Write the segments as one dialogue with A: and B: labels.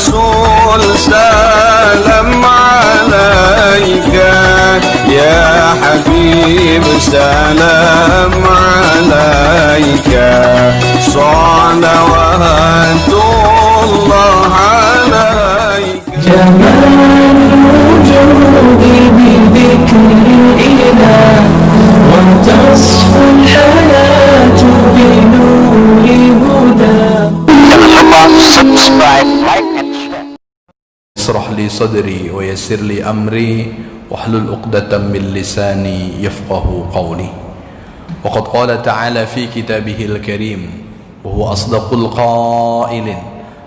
A: رسول سلام عليك يا حبيب سلام عليك صلوات الله عليك
B: جمال الوجود بذكر الإله وتصفو الحياة بنور هداه.
C: اشرح لي صدري ويسر لي أمري واحلل عقدة من لساني يفقه قولي. وقد قال تعالى في كتابه الكريم وهو أصدق القائلين: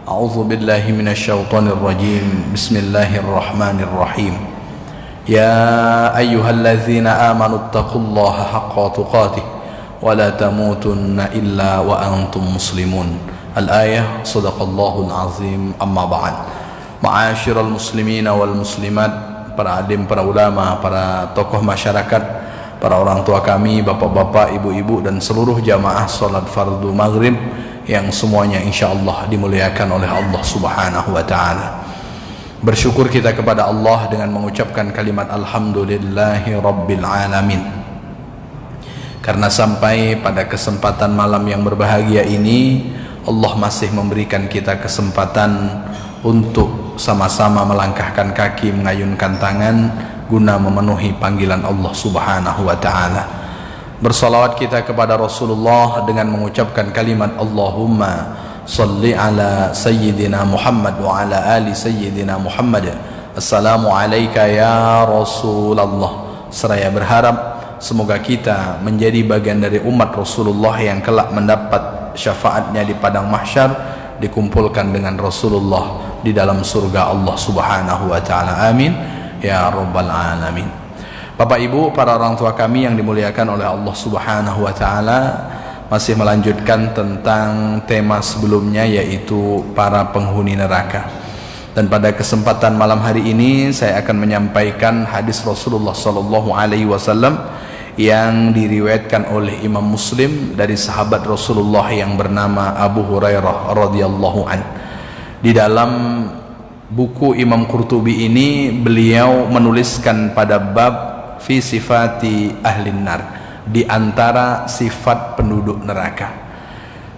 C: أعوذ بالله من الشيطان الرجيم بسم الله الرحمن الرحيم يا أيها الذين آمنوا اتقوا الله حق تقاته ولا تموتن إلا وأنتم مسلمون. الآية صدق الله العظيم. أما بعد. Ma'asyiral muslimin wal muslimat, para alim, para ulama, para tokoh masyarakat, para orang tua kami, bapak-bapak, ibu-ibu, dan seluruh jamaah salat fardu maghrib yang semuanya insyaallah dimuliakan oleh Allah subhanahu wa ta'ala. Bersyukur kita kepada Allah dengan mengucapkan kalimat alhamdulillahi rabbil alamin, karena sampai pada kesempatan malam yang berbahagia ini Allah masih memberikan kita kesempatan untuk sama-sama melangkahkan kaki, mengayunkan tangan guna memenuhi panggilan Allah subhanahu wa ta'ala. Bersalawat kita kepada Rasulullah dengan mengucapkan kalimat Allahumma salli ala sayyidina Muhammad wa ala ali sayyidina Muhammad. Assalamu alayka ya Rasulullah. Seraya berharap semoga kita menjadi bagian dari umat Rasulullah yang kelak mendapat syafaatnya di padang mahsyar, dikumpulkan dengan Rasulullah di dalam surga Allah subhanahu wa ta'ala. Amin ya rabbal alamin. Bapak ibu, para orang tua kami yang dimuliakan oleh Allah subhanahu wa ta'ala, masih melanjutkan tentang tema sebelumnya, yaitu para penghuni neraka. Dan pada kesempatan malam hari ini saya akan menyampaikan hadis Rasulullah sallallahu alaihi wasallam yang diriwayatkan oleh Imam Muslim dari sahabat Rasulullah yang bernama Abu Hurairah radhiyallahu anhu. Di dalam buku Imam Qurtubi ini beliau menuliskan pada bab fi sifati ahlin nar, di antara sifat penduduk neraka.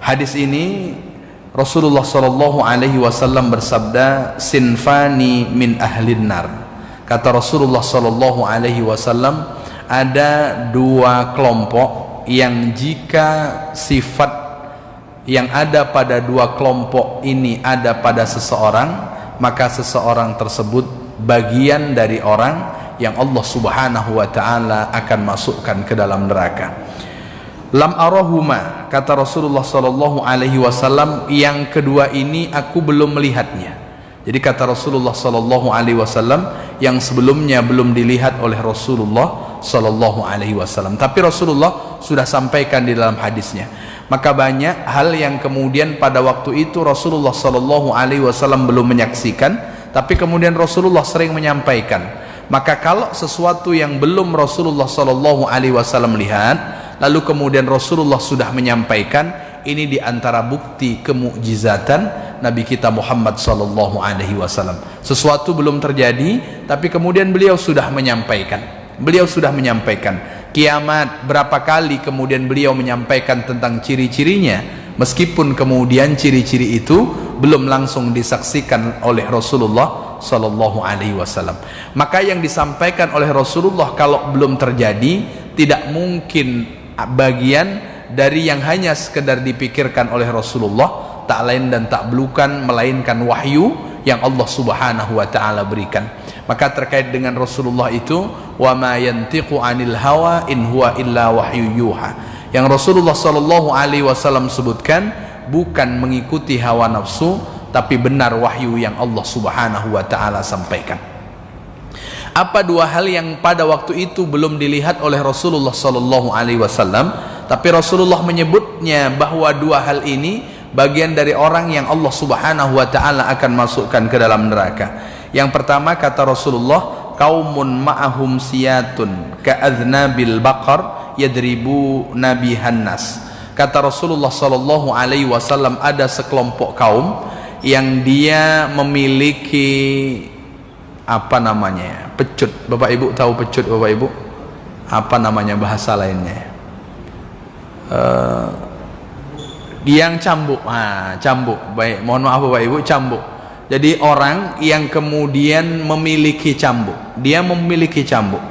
C: Hadis ini Rasulullah sallallahu alaihi wasallam bersabda, sinfani min ahlin nar. Kata Rasulullah sallallahu alaihi wasallam, ada dua kelompok yang jika sifat yang ada pada dua kelompok ini ada pada seseorang, maka seseorang tersebut bagian dari orang yang Allah subhanahu wa ta'ala akan masukkan ke dalam neraka. Lam arahuma, kata Rasulullah sallallahu alaihi wasallam, yang kedua ini aku belum melihatnya. Jadi kata Rasulullah sallallahu alaihi wasallam, yang sebelumnya belum dilihat oleh Rasulullah sallallahu alaihi wasallam, tapi Rasulullah sudah sampaikan di dalam hadisnya. Maka banyak hal yang kemudian pada waktu itu Rasulullah sallallahu alaihi wasallam belum menyaksikan, tapi kemudian Rasulullah sering menyampaikan. Maka kalau sesuatu yang belum Rasulullah sallallahu alaihi wasallam lihat, lalu kemudian Rasulullah sudah menyampaikan, ini diantara bukti kemukjizatan Nabi kita Muhammad sallallahu alaihi wasallam. Sesuatu belum terjadi, tapi kemudian beliau sudah menyampaikan. Beliau sudah menyampaikan. Kiamat, berapa kali kemudian beliau menyampaikan tentang ciri-cirinya, meskipun kemudian ciri-ciri itu belum langsung disaksikan oleh Rasulullah sallallahu alaihi wasallam. Maka yang disampaikan oleh Rasulullah kalau belum terjadi, tidak mungkin bagian dari yang hanya sekedar dipikirkan oleh Rasulullah, tak lain dan tak bukan melainkan wahyu yang Allah subhanahu wa ta'ala berikan. Maka terkait dengan Rasulullah itu, wa ma yantiqu anil hawa in huwa illa wahyu yuha, yang Rasulullah sallallahu alaihi wasallam sebutkan bukan mengikuti hawa nafsu, tapi benar wahyu yang Allah subhanahu wa ta'ala sampaikan. Apa dua hal yang pada waktu itu belum dilihat oleh Rasulullah sallallahu alaihi wasallam, tapi Rasulullah menyebutnya bahwa dua hal ini bagian dari orang yang Allah subhanahu wa ta'ala akan masukkan ke dalam neraka. Yang pertama, kata Rasulullah, qaumun ma'ahum siyatun ka'adznabil baqar yadribu nabihan nas. Kata Rasulullah sallallahu alaihi wasallam, ada sekelompok kaum yang dia memiliki apa namanya, pecut. Bapak Ibu tahu pecut, Bapak Ibu? Apa namanya bahasa lainnya? Yang cambuk. Cambuk. Baik, mohon maaf Bapak Ibu, cambuk. Jadi orang yang kemudian memiliki cambuk, dia memiliki cambuk.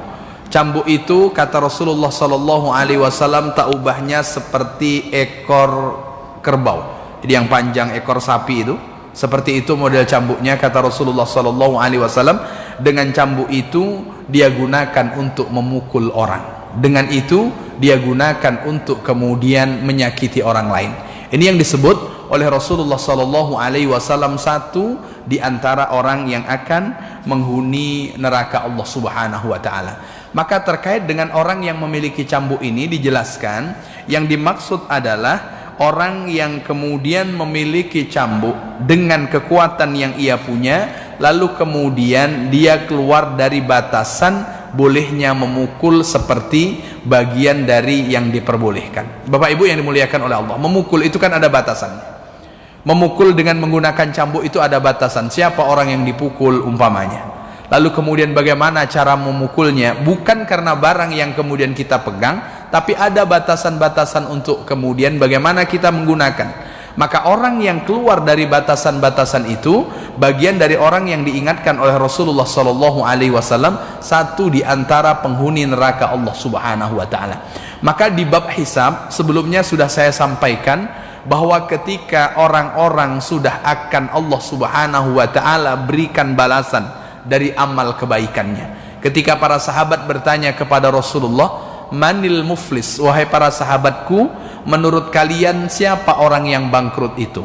C: Cambuk itu kata Rasulullah sallallahu alaihi wasallam tak ubahnya seperti ekor kerbau. Jadi yang panjang ekor sapi itu, seperti itu model cambuknya kata Rasulullah sallallahu alaihi wasallam. Dengan cambuk itu dia gunakan untuk memukul orang. Dengan itu dia gunakan untuk kemudian menyakiti orang lain. Ini yang disebut oleh Rasulullah sallallahu alaihi wasallam satu di antara orang yang akan menghuni neraka Allah Subhanahu wa taala. Maka terkait dengan orang yang memiliki cambuk ini dijelaskan, yang dimaksud adalah orang yang kemudian memiliki cambuk dengan kekuatan yang ia punya, lalu kemudian dia keluar dari batasan bolehnya memukul seperti bagian dari yang diperbolehkan. Bapak Ibu yang dimuliakan oleh Allah, memukul itu kan ada batasannya. Memukul dengan menggunakan cambuk itu ada batasan. Siapa orang yang dipukul umpamanya, lalu kemudian bagaimana cara memukulnya, bukan karena barang yang kemudian kita pegang, tapi ada batasan-batasan untuk kemudian bagaimana kita menggunakan. Maka orang yang keluar dari batasan-batasan itu bagian dari orang yang diingatkan oleh Rasulullah sallallahu alaihi wasallam, satu di antara penghuni neraka Allah Subhanahu wa taala. Maka di bab hisab sebelumnya sudah saya sampaikan bahwa ketika orang-orang sudah akan Allah Subhanahu wa taala berikan balasan dari amal kebaikannya. Ketika para sahabat bertanya kepada Rasulullah, manil muflis, wahai para sahabatku, menurut kalian siapa orang yang bangkrut itu?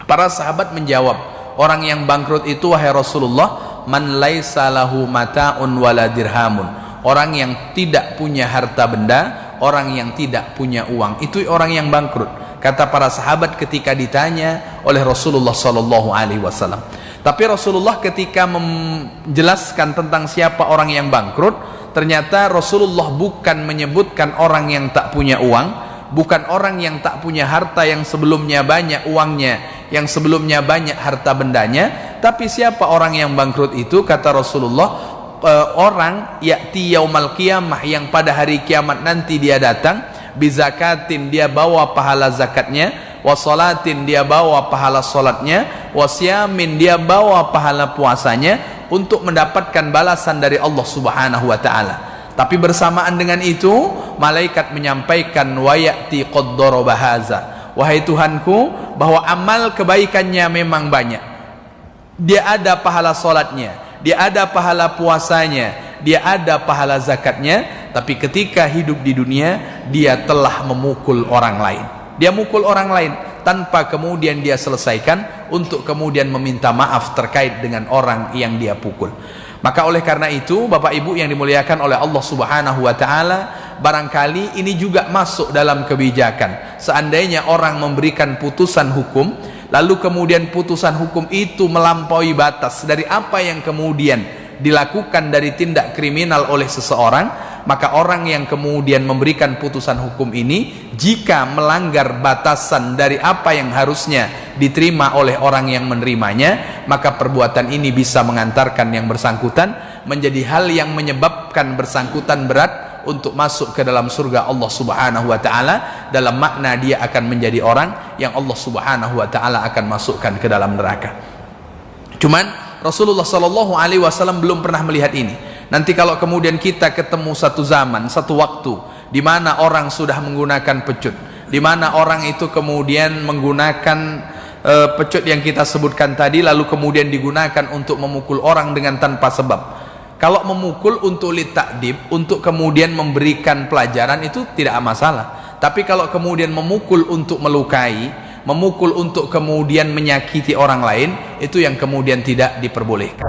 C: Para sahabat menjawab, orang yang bangkrut itu wahai Rasulullah, man laisa lahu mata'un wala dirhamun, orang yang tidak punya harta benda, orang yang tidak punya uang, itu orang yang bangkrut. Kata para sahabat ketika ditanya oleh Rasulullah sallallahu alaihi wasallam. Tapi Rasulullah ketika menjelaskan tentang siapa orang yang bangkrut, ternyata Rasulullah bukan menyebutkan orang yang tak punya uang, bukan orang yang tak punya harta yang sebelumnya banyak uangnya, yang sebelumnya banyak harta bendanya, tapi siapa orang yang bangkrut itu kata Rasulullah, orang ya'ti yaumal qiyamah, yang pada hari kiamat nanti dia datang, bizakatin dia bawa pahala zakatnya, wasolatin dia bawa pahala solatnya, wasyamin dia bawa pahala puasanya, untuk mendapatkan balasan dari Allah Subhanahu wa taala. Tapi bersamaan dengan itu malaikat menyampaikan, wa ya'ti qad daraba haza, wahai Tuhanku, bahwa amal kebaikannya memang banyak, dia ada pahala solatnya, dia ada pahala puasanya, dia ada pahala zakatnya, tapi ketika hidup di dunia dia telah memukul orang lain. Dia mukul orang lain tanpa kemudian dia selesaikan untuk kemudian meminta maaf terkait dengan orang yang dia pukul. Maka oleh karena itu Bapak Ibu yang dimuliakan oleh Allah Subhanahu wa taala, barangkali ini juga masuk dalam kebijakan. Seandainya orang memberikan putusan hukum, lalu kemudian putusan hukum itu melampaui batas dari apa yang kemudian dilakukan dari tindak kriminal oleh seseorang, maka orang yang kemudian memberikan putusan hukum ini jika melanggar batasan dari apa yang harusnya diterima oleh orang yang menerimanya, maka perbuatan ini bisa mengantarkan yang bersangkutan menjadi hal yang menyebabkan bersangkutan berat untuk masuk ke dalam surga Allah Subhanahu wa taala, dalam makna dia akan menjadi orang yang Allah Subhanahu wa taala akan masukkan ke dalam neraka. Cuman Rasulullah sallallahu alaihi wasallam belum pernah melihat ini. Nanti kalau kemudian kita ketemu satu zaman, satu waktu di mana orang sudah menggunakan pecut, di mana orang itu kemudian menggunakan pecut yang kita sebutkan tadi, lalu kemudian digunakan untuk memukul orang dengan tanpa sebab. Kalau memukul untuk litakdib, untuk kemudian memberikan pelajaran, itu tidak masalah. Tapi kalau kemudian memukul untuk melukai, memukul untuk kemudian menyakiti orang lain, itu yang kemudian tidak diperbolehkan.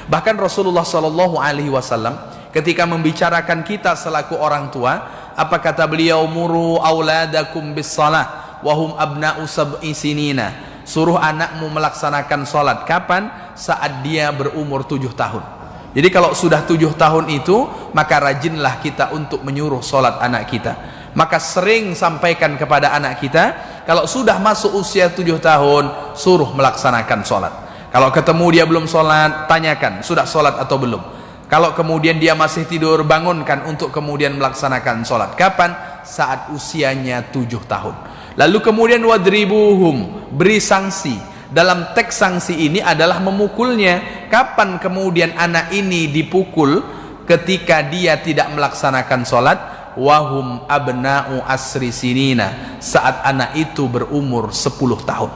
C: Bahkan Rasulullah sallallahu alaihi wasallam ketika membicarakan kita selaku orang tua, apa kata beliau? Muru auladakum bis shalah wa hum abna'u sab'i sinina. Suruh anakmu melaksanakan salat. Kapan? Saat dia berumur 7 tahun. Jadi kalau sudah 7 tahun itu, maka rajinlah kita untuk menyuruh sholat anak kita. Maka sering sampaikan kepada anak kita, kalau sudah masuk usia 7 tahun, suruh melaksanakan sholat. Kalau ketemu dia belum sholat, tanyakan, sudah sholat atau belum. Kalau kemudian dia masih tidur, bangunkan untuk kemudian melaksanakan sholat. Kapan? Saat usianya 7 tahun. Lalu kemudian wadribuhum, beri sanksi. Dalam teks sanksi ini adalah memukulnya. Kapan kemudian anak ini dipukul? Ketika dia tidak melaksanakan sholat. Wahum abna'u asri sinina, saat anak itu berumur 10 tahun.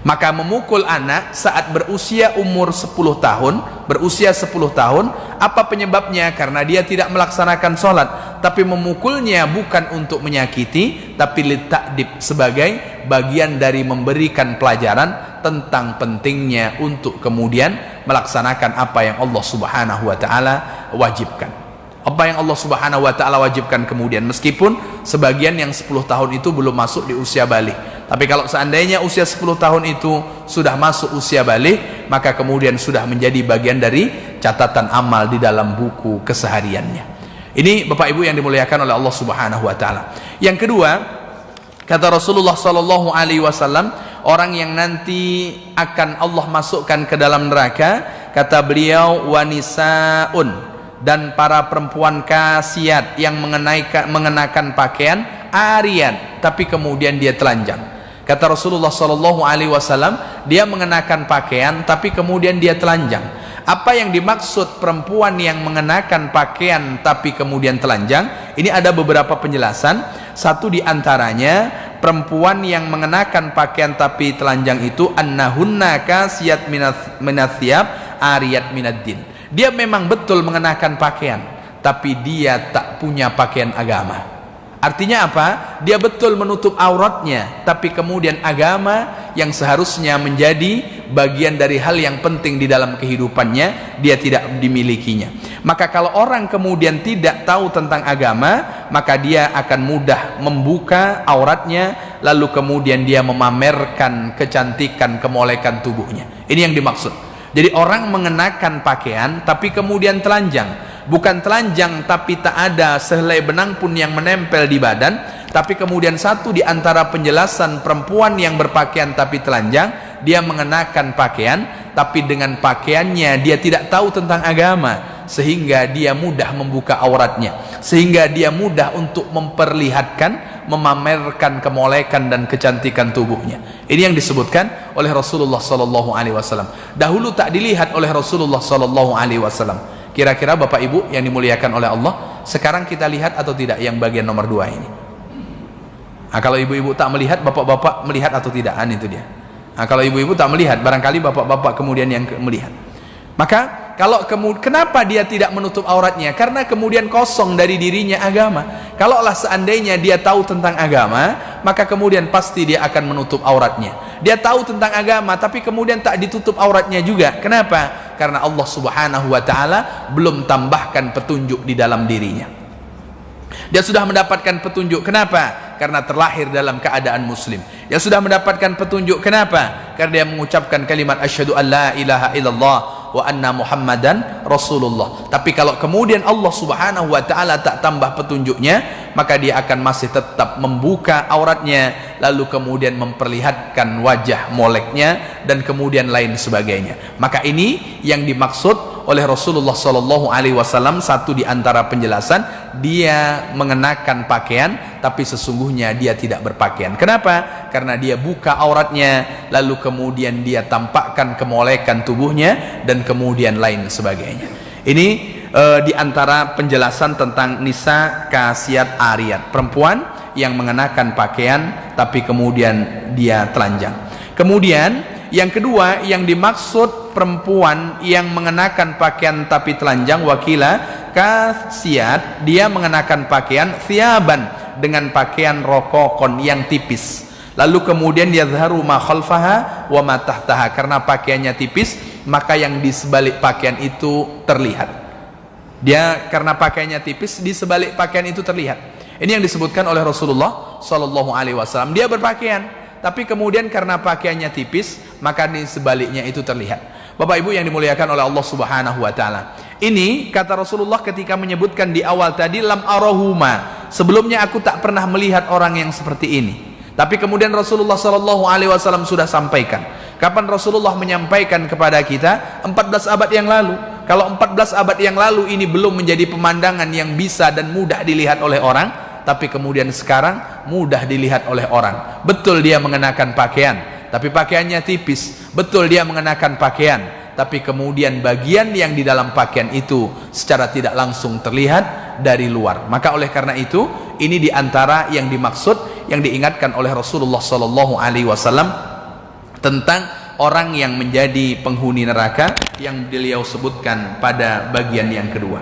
C: Maka memukul anak saat berusia umur 10 tahun, berusia 10 tahun, apa penyebabnya? Karena dia tidak melaksanakan sholat. Tapi memukulnya bukan untuk menyakiti, tapi litakdib, sebagai bagian dari memberikan pelajaran tentang pentingnya untuk kemudian melaksanakan apa yang Allah Subhanahu wa Ta'ala wajibkan. Apa yang Allah Subhanahu wa Ta'ala wajibkan kemudian, meskipun sebagian yang 10 tahun itu belum masuk di usia balik. Tapi kalau seandainya usia 10 tahun itu sudah masuk usia balik, maka kemudian sudah menjadi bagian dari catatan amal di dalam buku kesehariannya. Ini Bapak Ibu yang dimuliakan oleh Allah Subhanahu wa Ta'ala. Yang kedua, kata Rasulullah sallallahu alaihi wasallam, orang yang nanti akan Allah masukkan ke dalam neraka, kata beliau, wanisaun, dan para perempuan kasiat yang mengenakan pakaian arian, tapi kemudian dia telanjang. Kata Rasulullah sallallahu alaihi wasallam, dia mengenakan pakaian tapi kemudian dia telanjang. Apa yang dimaksud perempuan yang mengenakan pakaian tapi kemudian telanjang? Ini ada beberapa penjelasan. Satu di antaranya, perempuan yang mengenakan pakaian tapi telanjang itu annahunna kasiyat minathiyab ariyat minaddin. Dia memang betul mengenakan pakaian, tapi dia tak punya pakaian agama. Artinya apa? Dia betul menutup auratnya, tapi kemudian agama yang seharusnya menjadi bagian dari hal yang penting di dalam kehidupannya, dia tidak dimilikinya. Maka kalau orang kemudian tidak tahu tentang agama, maka dia akan mudah membuka auratnya, lalu kemudian dia memamerkan kecantikan, kemolekan tubuhnya. Ini yang dimaksud. Jadi orang mengenakan pakaian tapi kemudian telanjang. Bukan telanjang tapi tak ada sehelai benang pun yang menempel di badan. Tapi kemudian satu di antara penjelasan perempuan yang berpakaian tapi telanjang, dia mengenakan pakaian tapi dengan pakaiannya dia tidak tahu tentang agama, sehingga dia mudah membuka auratnya, sehingga dia mudah untuk memperlihatkan, memamerkan kemolekan dan kecantikan tubuhnya. Ini yang disebutkan oleh Rasulullah sallallahu alaihi wasallam. Dahulu tak dilihat oleh Rasulullah sallallahu alaihi wasallam. Kira-kira Bapak Ibu yang dimuliakan oleh Allah, sekarang kita lihat atau tidak yang bagian nomor 2 ini? Nah, kalau ibu-ibu tak melihat, bapak-bapak melihat atau tidak? Itu dia. Nah, kalau ibu-ibu tak melihat, barangkali bapak-bapak kemudian yang melihat. Maka kalau kenapa dia tidak menutup auratnya? Karena kemudian kosong dari dirinya agama. Kalaulah seandainya dia tahu tentang agama, maka kemudian pasti dia akan menutup auratnya. Dia tahu tentang agama tapi kemudian tak ditutup auratnya juga. Kenapa? Karena Allah Subhanahu wa Ta'ala belum tambahkan petunjuk di dalam dirinya. Dia sudah mendapatkan petunjuk. Kenapa? Karena terlahir dalam keadaan muslim. Dia sudah mendapatkan petunjuk. Kenapa? Karena dia mengucapkan kalimat asyhadu an la ilaha illallah wa anna muhammadan rasulullah. Tapi kalau kemudian Allah Subhanahu wa Ta'ala tak tambah petunjuknya, maka dia akan masih tetap membuka auratnya, lalu kemudian memperlihatkan wajah moleknya dan kemudian lain sebagainya. Maka ini yang dimaksud oleh Rasulullah sallallahu alaihi wasallam. Satu di antara penjelasan, dia mengenakan pakaian tapi sesungguhnya dia tidak berpakaian. Kenapa? Karena dia buka auratnya, lalu kemudian dia tampakkan kemolekan tubuhnya dan kemudian lain sebagainya. Ini di antara penjelasan tentang nisa kasiyat ariyat, perempuan yang mengenakan pakaian tapi kemudian dia telanjang. Kemudian yang kedua, yang dimaksud perempuan yang mengenakan pakaian tapi telanjang, wakila kasiyat, dia mengenakan pakaian thiaban, dengan pakaian rokokon yang tipis, lalu kemudian yadharu ma khalfaha wa ma tahtaha, karena pakaiannya tipis maka yang di sebalik pakaian itu terlihat. Dia karena pakaiannya tipis, di sebalik pakaian itu terlihat. Ini yang disebutkan oleh Rasulullah sallallahu alaihi wasallam. Dia berpakaian tapi kemudian karena pakaiannya tipis, maka di sebaliknya itu terlihat. Bapak Ibu yang dimuliakan oleh Allah Subhanahu wa Ta'ala, Ini kata Rasulullah ketika menyebutkan di awal tadi, lam arahuma, sebelumnya aku tak pernah melihat orang yang seperti ini. Tapi kemudian Rasulullah SAW sudah sampaikan. Kapan Rasulullah menyampaikan kepada kita? 14 abad yang lalu. Kalau 14 abad yang lalu ini belum menjadi pemandangan yang bisa dan mudah dilihat oleh orang, tapi kemudian sekarang mudah dilihat oleh orang. Betul dia mengenakan pakaian, tapi pakaiannya tipis. Betul dia mengenakan pakaian, tapi kemudian bagian yang di dalam pakaian itu secara tidak langsung terlihat dari luar. Maka oleh karena itu, ini diantara yang dimaksud, yang diingatkan oleh Rasulullah SAW tentang orang yang menjadi penghuni neraka yang beliau sebutkan pada bagian yang kedua.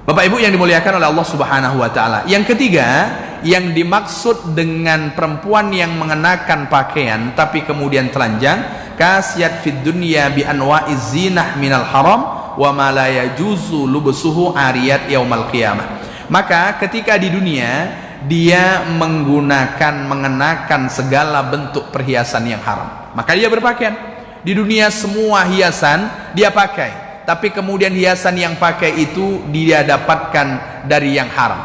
C: Bapak Ibu yang dimuliakan oleh Allah Subhanahu wa taala. Yang ketiga, yang dimaksud dengan perempuan yang mengenakan pakaian tapi kemudian telanjang, kasiyat fid dunya bi anwa'iz zinah minal haram wa ma la yajuzu lubsuhu ariyat yaumal qiyamah. Maka ketika di dunia dia mengenakan segala bentuk perhiasan yang haram, maka dia berpakaian. Di dunia semua hiasan dia pakai, tapi kemudian hiasan yang pakai itu dia dapatkan dari yang haram,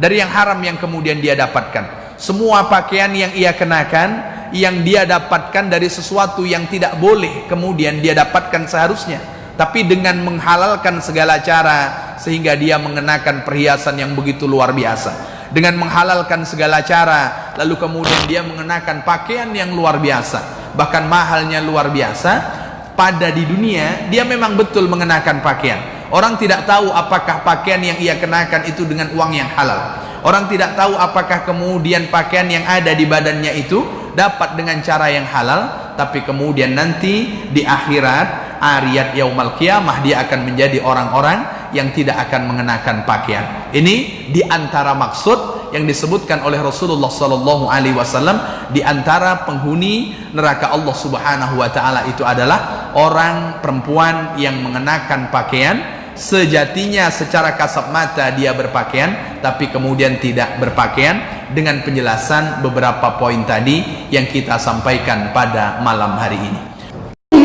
C: dari yang haram yang kemudian dia dapatkan. Semua pakaian yang ia kenakan, yang dia dapatkan dari sesuatu yang tidak boleh kemudian dia dapatkan seharusnya, tapi dengan menghalalkan segala cara sehingga dia mengenakan perhiasan yang begitu luar biasa. Dengan menghalalkan segala cara, lalu kemudian dia mengenakan pakaian yang luar biasa, bahkan mahalnya luar biasa. Pada di dunia dia memang betul mengenakan pakaian. Orang tidak tahu apakah pakaian yang ia kenakan itu dengan uang yang halal. Orang tidak tahu apakah kemudian pakaian yang ada di badannya itu dapat dengan cara yang halal. Tapi kemudian nanti di akhirat, ariyat yaumal qiyamah, dia akan menjadi orang-orang yang tidak akan mengenakan pakaian. Ini diantara maksud yang disebutkan oleh Rasulullah SAW. Diantara penghuni neraka Allah Subhanahu wa taala itu adalah orang perempuan yang mengenakan pakaian. Sejatinya secara kasat mata dia berpakaian, tapi kemudian tidak berpakaian, dengan penjelasan beberapa poin tadi yang kita sampaikan pada malam hari ini.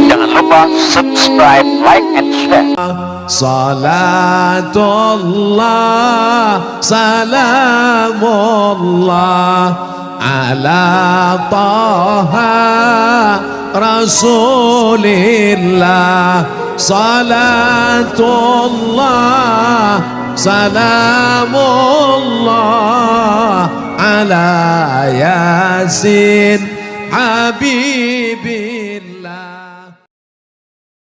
D: Jangan lupa subscribe, like, and share.
E: Salatullah, salamullah ala taha rasulillah. Salatullah, salamullah ala yasin habibillah.